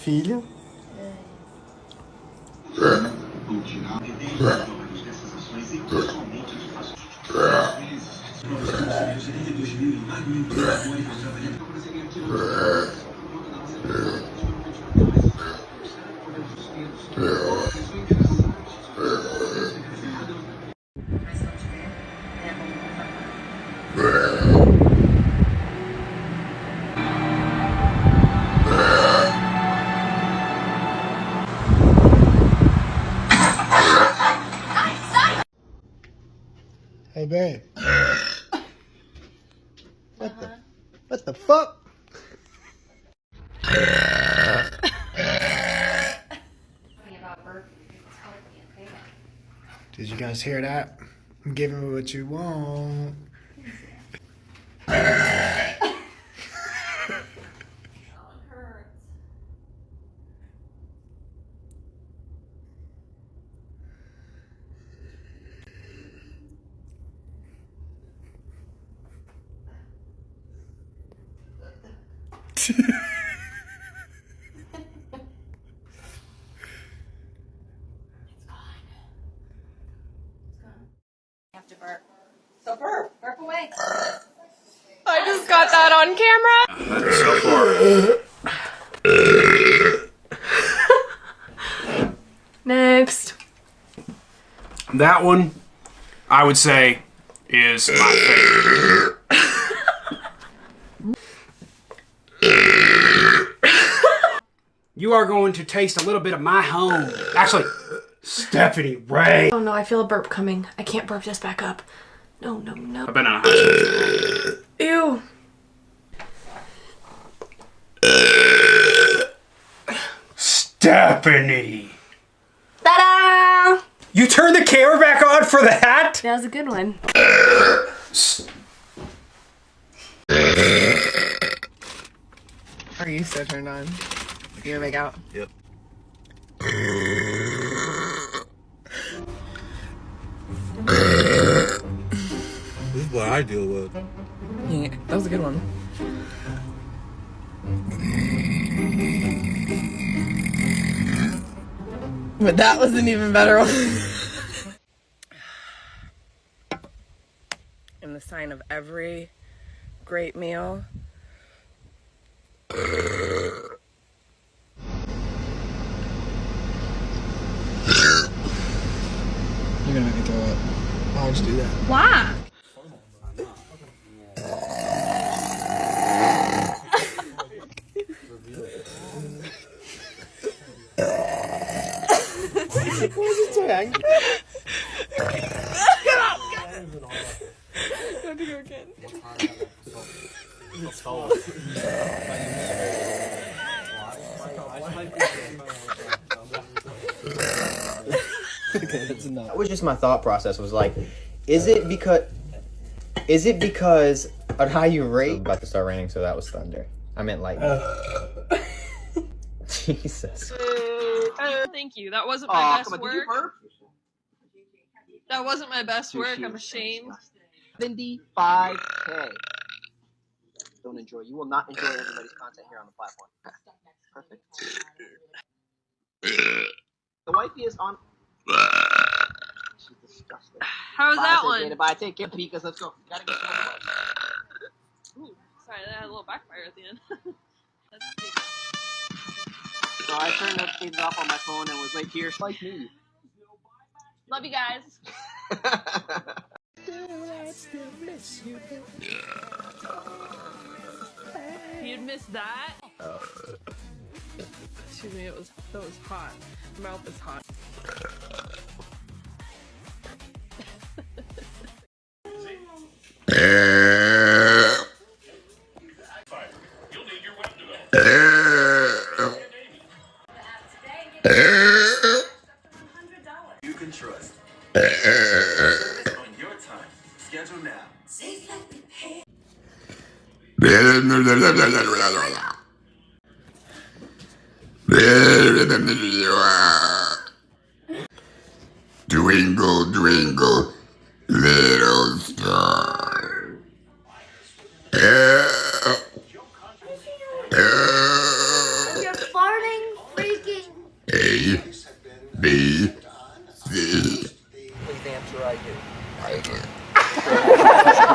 filho. Hey, babe. What the fuck? Did you guys hear that? I'm giving you what you want. Have to burp. So burp away. I just got that on camera. So far. Next. That one, I would say, is my favorite. You are going to taste a little bit of my home. Actually, Stephanie Ray. Oh no, I feel a burp coming. I can't burp this back up. No. I've been on a high school. Ew. Stephanie. Ta-da! You turned the camera back on for that? That was a good one. Are you so turned on? You gonna make out? Yep. This is what I deal with. Yeah, that was a good one. But that was an even better one. And the sign of every great meal. You're gonna make me throw up. Why would you do that? Why? Why is it so angry? Get up! Don't do it again. Okay, that's enough. That was just my thought process. Was like, is it because of how you rate? About to start raining, so that was thunder. I meant lightning. Jesus. Thank you. That wasn't my best Did you work. burp? That wasn't my best work. I'm ashamed. 75K. Don't enjoy. You will not enjoy everybody's content here on the platform. Perfect. The wifey is on. She's disgusting. How was that one? Bye. Take care, because let's go. Gotta get some more. Ooh, sorry, that had a little backfire at the end. That's big. So I turned notifications off on my phone and was like, here, like me. Love you guys. You'd miss that? Excuse me, that was hot. My mouth is hot. You can trust. On your time. Schedule now. Twinkle, twinkle, little star. You're farting B, C. Please answer I do. I do.